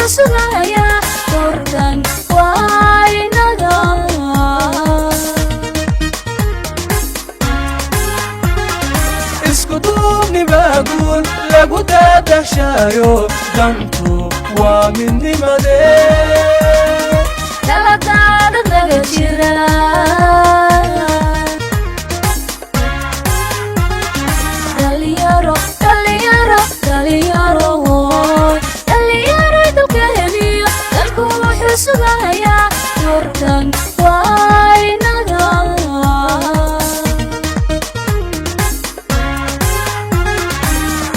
حسنايا دوركن وينغا اسكتوني بقول لقد تشايو دانتو ومني مدى دلداد نغجرا دليارو دليارو دليارو دليارو دلكهنيو دلكو حسنايا دوركن وينغا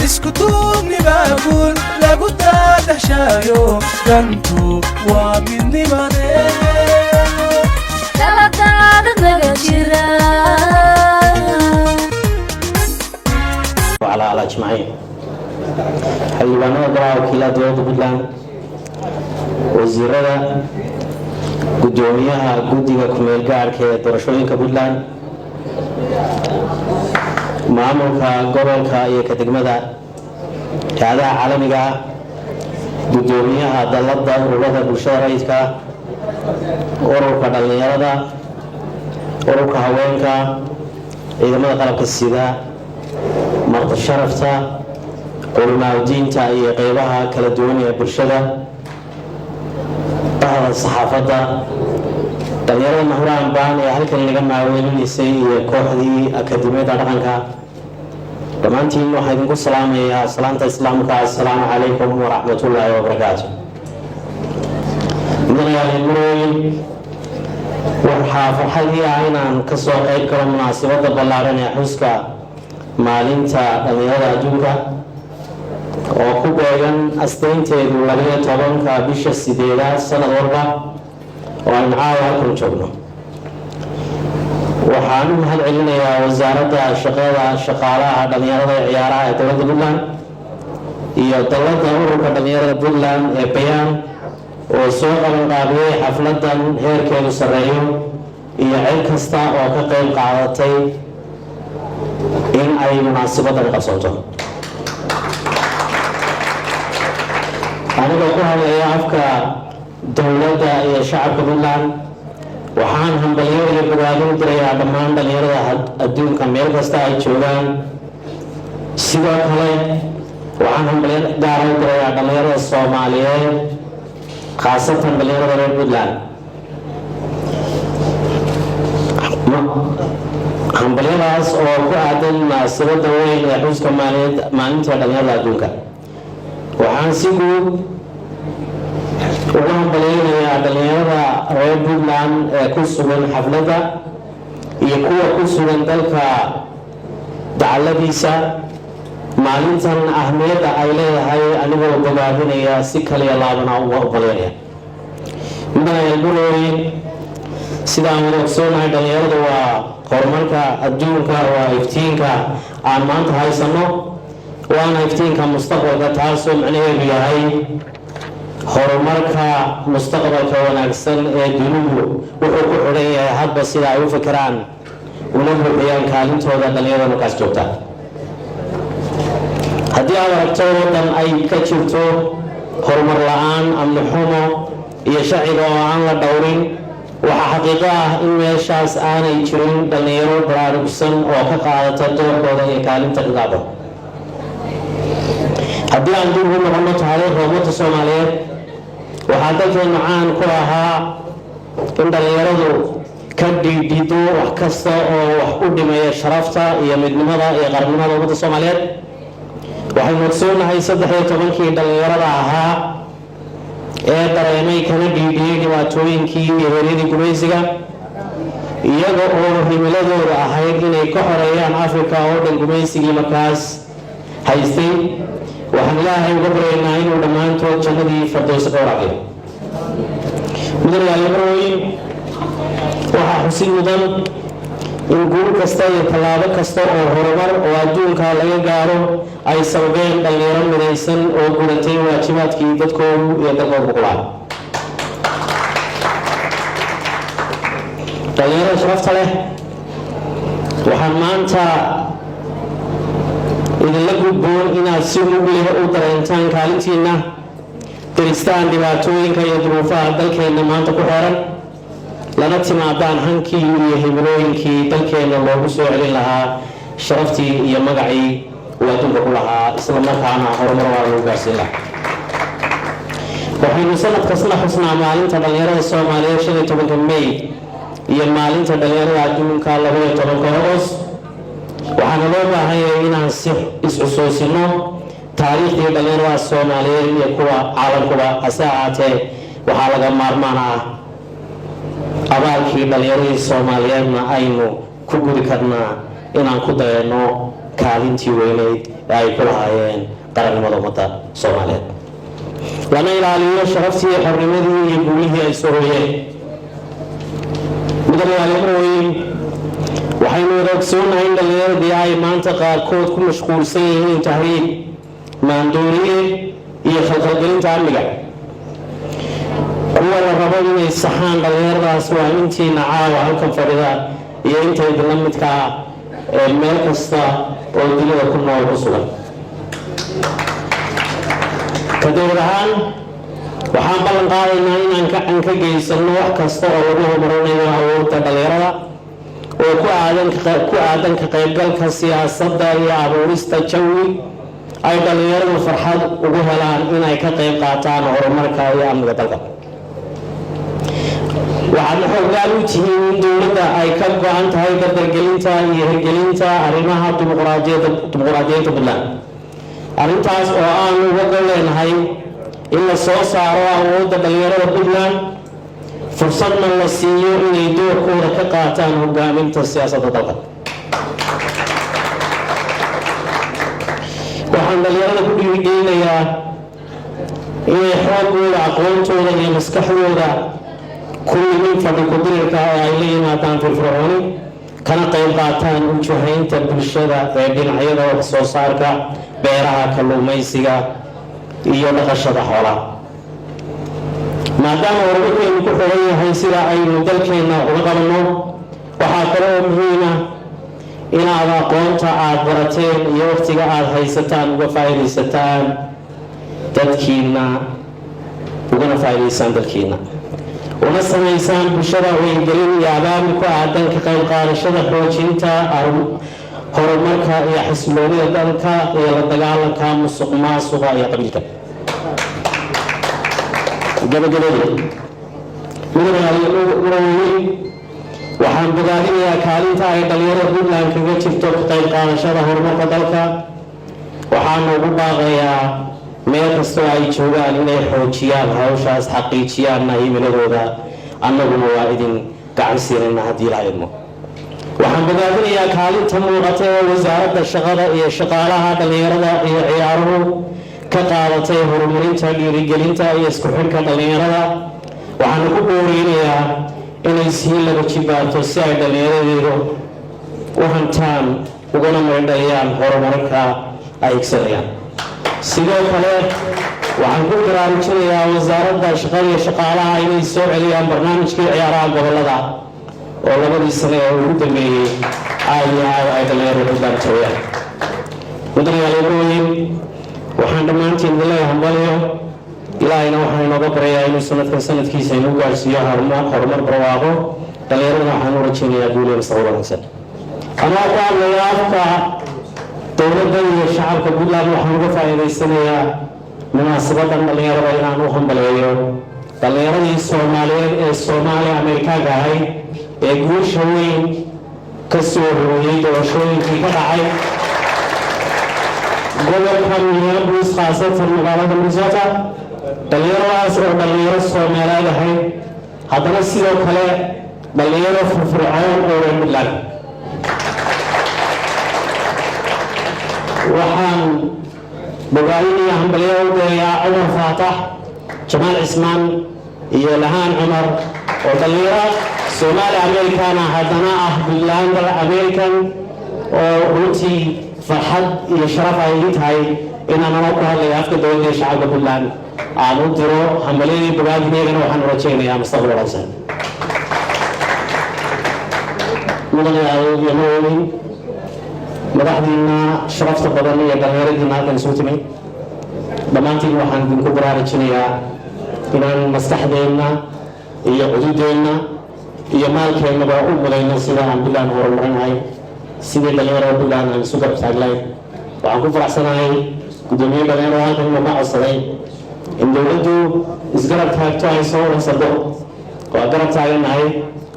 اسكتوني بقول لقد تشايو دانتو ومني مدى دلداد نغجرا وعلى أجمعين. حيوانا دراو كلا ديود بدلان وزيرada gudoomiyaha guddiga kumeel gaarka ee doorashooyinka Puntland maamulka gobolka iyo ka degmada hay'adaha caalamiga gudoomiyaha dalladda ururada bulshada rayidka ururka dhalinyarada ururka haweenka ciidamada qalabka sida marti sharafta culumadiinta iyo qaybaha kala duwan ee bulshada saxaafadda dhalinyarada mahuraan baan ee halkan laga maaweelinaysay iyo kooxdii akademiyada dhaqanka dhammaantiin waxaan idinku salaamayaa salaanta islaamka assalaamu calaykum waraxmatullaahi wabarakaatu mudanayaal waxaa farxadii ah inaan ka soo qayb galo munaasabadda ballaaran ee xuska maalinta dhalinyarada adduunka oo ku beegan asteynteedu 12 bisha 8 sanad walba oo aan caawa halkan joogno waxaan u mahad celinayaa wasaaradda shaqada shaqaalaha dhalinyarada ee ciyaaraha ee dowladda Puntland iyo dalladda ururka dhalinyarada Puntland ee bayaan oo soo qabanqaabiyay xafladan heerkeedu sareeyo iyo cid kasta oo ka qayb qaadatay in ay munaasabadan qabsato aniga ku hadlaya afka dowladda iyo shacabka Puntland waxaan hambalyo iyo bogaadin dirayaa dhammaan dhalinyarada adduunka meel kasta ay joogaan sidoo kale waxaan hambalyo gaar ah u dirayaa dhalinyarada Soomaaliyeed khaasatan dhalinyarada reer Puntland hambalyadaas oo ku aadan munaasabadda weyn ee xuska maalinta dhalinyarada adduunka waxaan si guud ugu hambaleynayaa dhalinyarada reer Puntland ee ku sugan xafladda iyo kuwa ku sugan dalka dacaladiisa maalintan ahmiyadda ay leedahay anigoo bogaadinaya si kaliya laabana uga hambalyeynaya mudanayaal sidaan wada ogsoonahay dhalinyaradu waa horumarka adduunka waa iftiinka aan maanta haysano waana iftiinka mustaqbalka taasoo macnaheedu yahay horumarka mustaqbalka wanaagsan ee dunidu wuxuu ku xidhan yahay hadba sida ay u fikiraan una buuxiyaan kaalintooda dhalinyarada markaas joogta haddii aad aragto waddan ay ka jirto horumar la-aan amni xumo iyo sharciga oo aan la dhowrin waxaa xaqiiqo ah in meeshaas aanay jirin dhalinyaro baraarugsan oo ka qaadata doorkooda iyo kaalinta khilaafo haddii aan dib ugu noqono taariikhda ummadda Soomaaliyeed waxaa dalkeenu caan ku ahaa in dhalinyaradu ka dhiidhido wax kasta oo wax u dhimeeya sharafta iyo midnimada iyo qarannimada ummadda Soomaaliyeed waxaynu ogsoonahay 13 dhalinyarada ahaa ee dareemay kana dhiidhiyay dhibaatooyinkii iyo heeryadii gumaysiga iyaga oo himiladooda ahayd inay ka xoreeyaan Afrika oo dhan gumaysigii markaas haystay waxaan ilaahay uga baryaynaa inuu dhammaantood jannadii firdawsi ka waraabiyo mudanayaal waxaa xusid mudan in guul kasta iyo tallaabo kasta oo horumar oo adduunka laga gaaro ay sababeen dhalinyaro midaysan oo gudatay waajibaadkii dadkoodu iyo dalkooda ku lahaa dhalinyarada sharafta leh waxaan maanta idinla gudboon inaad si mug leh u dareentaan kaalintiina daristaan dhibaatooyinka iyo duruufaha dalkeenna maanta ku xiran lana timaadaan hankii iyo himilooyinkii dalkeenna loogu soo celin lahaa sharaftii iyo magacii uu adduunka ku lahaa isla markaana horumar waa lagu gaarsiin lahaa waxaynu sanad kasta xusnaa maalinta dhalinyarada Soomaaliyeed 15 May iyo maalinta dhalinyarada adduunka 12 August waxaana loo baahan yahay inaan si is-xusuusino taariikhdii dhalinyarada Soomaaliyeed iyo kuwa caalamkuba hase ahaatee waxaa laga maarmaan ah abaalkii dhalinyarada Soomaaliyeedna aynu ku gudi karnaa inaan ku dayano kaalintii weyneyd ee ay ku lahaayeen qarannimada ummadda Soomaaliyeed lana ilaaliyo sharaftii xornimadii iyo guulihii ay soo hooyeen mudanayaaleyn waxaynu ogsoonnahay in dhalinyaradii ay maanta qaarkood ku mashquulsan yihiin tahriib maandooriye iyo khalkhalgelinta amniga kuwa la rabo inay saxaan dhalinyaradaas waa intiina caawa halkan fadhida iyo intayda la midka ee meel kasta oo dunida ku nool ku sugan kadowr ahaan waxaan ballan qaadaynaa inaan gacan ka geysano wax kasta oo lagu horumarinayo awoodda dhalinyarada oo ku aadan ka qaybgalka siyaasadda iyo abuurista jawi ay dhalinyaradu farxad ugu helaan inay ka qayb qaataan horumarka iyo amniga dalka waxaadna xoggaan u tihiin in dowladda ay ka go-an tahay dardargelinta iyo hirgelinta arrimaha dimuqraadiyadda Puntland arrintaas oo aan uga gol leenahay in la soo saaro awoodda dhalinyarada Puntland fursadna la siiyo inay doorkooda ka qaataan hogaaminta siyaasadda dalka waxaan dhalinyarada ku dhiirigelinayaa inay xoogooda aqoontooda iyo maskaxdooda ku yimin fadhi ku-dirirka oo ay la yimaadaan firfircooni kana qayb qaataan ujahaynta bulshada ee dhinacyada wax soo saarka beeraha kalluumaysiga iyo dhaqashada xoolaha maadaama horumarkeenu ku xiran yahay sida aynu dalkeenna uga qabanno waxaa kale oo muhiim ah inaad aqoonta aad barateen iyo waqtiga aad haysataan uga faa'iidaysataan dadkiina ugana faa'iidaysaan dalkiina una samaysaan bulshada wacyigelin iyo abaabul ku aadan ka qayb qaadashada xoojinta horumarka iyo xasiloonida dalka iyo la dagaalanka musuqmaasuqa iyo qabiilka gabagabadii waxaan bogaadinayaa kaalinta ay dhalinyarada Puntland kaga jirto ka qayb qaadashada horumarka dalka waxaana ugu baaqayaa meel kastoo ay joogaan inay xoojiyaan hawshaas xaqiijiyaan himiladooda annaguna waa idin gacan siinayna haddii la idmo waxaan bogaadinayaa kaalinta muuqata ee wasaaradda shaqada iyo shaqaalaha dhalinyarada iyo ciyaaruhu ka qaadatay horumarinta dhiirigelinta iyo isku xidhka dhalinyarada waxaana ku booreynayaa inay sii laba jibaarto si ay dhalinyaradeedu u hantaan ugana meedhayaan horumarka ay higsanayaan sidoo kale waxaan ku baraarujinayaa wasaaradda shaqada iyo shaqaalaha inay soo celiyaan barnaamijkii ciyaaraha gobolada oo labadii sane ee ugu dambeeyey ay dhalinyarada ku baartooyaan mudanayaaleyn waxaan dhammaantiin leeyahay hambalyo ilaahayna waxaan inooga baryayaa inuu sanadkan sanadkiisa inuu gaarsiiyo horumar barwaaqo dhalinyarada waxaan u rajaynayaa guul iyo mustaqbal wanaagsan anaa ku hadlaya afka dowladda iyo shacabka Puntland waxaan uga faa'iidaysanayaa munaasabadan dhalinyarada inaan u hambaleeyo dhalinyaradii Soomaaliyeed ee Soomaaliya Ameerikaanka ahayd ee guusha weyn ka soo hooyay doorashooyinkii ka dhacay gobolka Minneapolis khaasatan magaalada Minnesota dhalinyaradaas oo dhalinyaro Soomaaliyeed ahayd haddana sidoo kale dhalinyaro firfircoon oo reer Puntland waxaan bogaadinayaa hambalyo u dirayaa Cumar Faatax Jamaal Cismaan iyo Lahaan Cumar oo dhalinyaro Soomaali Amerikaan ah haddana ah Puntland American oo runtii farxad iyo sharaf ay ii tahay inaan anoo ku hadlayo afka dowladda ee shacabka Puntland aan u diro hambalyadii bogaadineygana waxaan u rajaynayaa mustaqbal wanaagsan mudanayaaleyn madaxdiina sharafta badan iyo dhalinyaradiina halkan isugu timid dhammaantiin waxaan idinku baraarujinayaa inaan maskaxdeenna iyo cududeenna iyo maalkeennaba u mudayno sida aan Puntland horumarinahay sidii dhalinyarada Puntland aan isu garab taagnayn waxaan ku faraxsanahay gudoomiye dhalinyaro halkan inuu ka codsaday in dowladdu isgarab taagto ay soo warsado waa garab taaganahay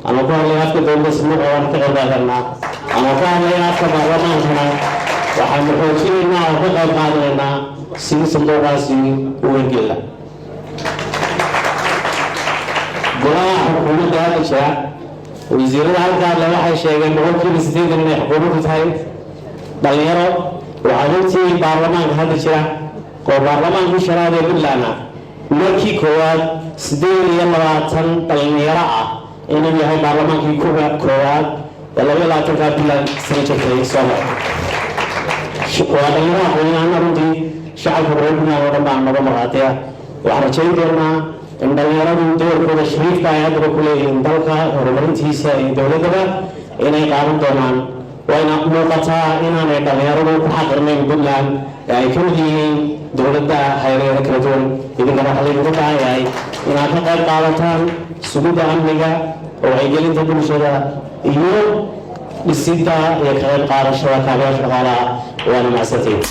ama ku hadlay afka dowladda sidoo aan ka qayb qaadanaa ama ku hadlay afka baarlamaankana waxaan xoojinaynaa oo ka qayb qaadanaynaa sidii sanduuqaasi u hirgela golaha xukuumadda hadda jira wasiirada halkaa le waxay sheegeen boqolkiiba 80 inay xukuumaddu tahay dhalinyaro waxaa ogtihiin baarlamaanka hadda jira oo baarlamaankii shanaad ee Puntland markii koowaad 28 dhalinyaro ah inuu yahay baarlamaankii koowaad ee 22 Puntland sano jirtay Soomaaliya waa dhalinyaro aqoon-yahanna runtii shacabka reer Puntland oo dhan baan naga marhaataya waxaan rajayn doonaa in dhalinyaradu doorkooda shariifka ay hadda ku leeyihiin dalka horumarintiisa iyo dowladda inay qaadan doonaan wayna muuqataa inaanay dhalinyaradu ku xaqirnayn Puntland ay ka mid yihiin dowladda hay'adaha kala duwan idinkana waxaa laydinku baahan yahay inaad ka qayb qaadataan sugidda amniga oo ay gelinta bulshada iyo dhisidda iyo ka qayb qaadashada kaabayaasha dhaqaalaha waana mahadsantihiin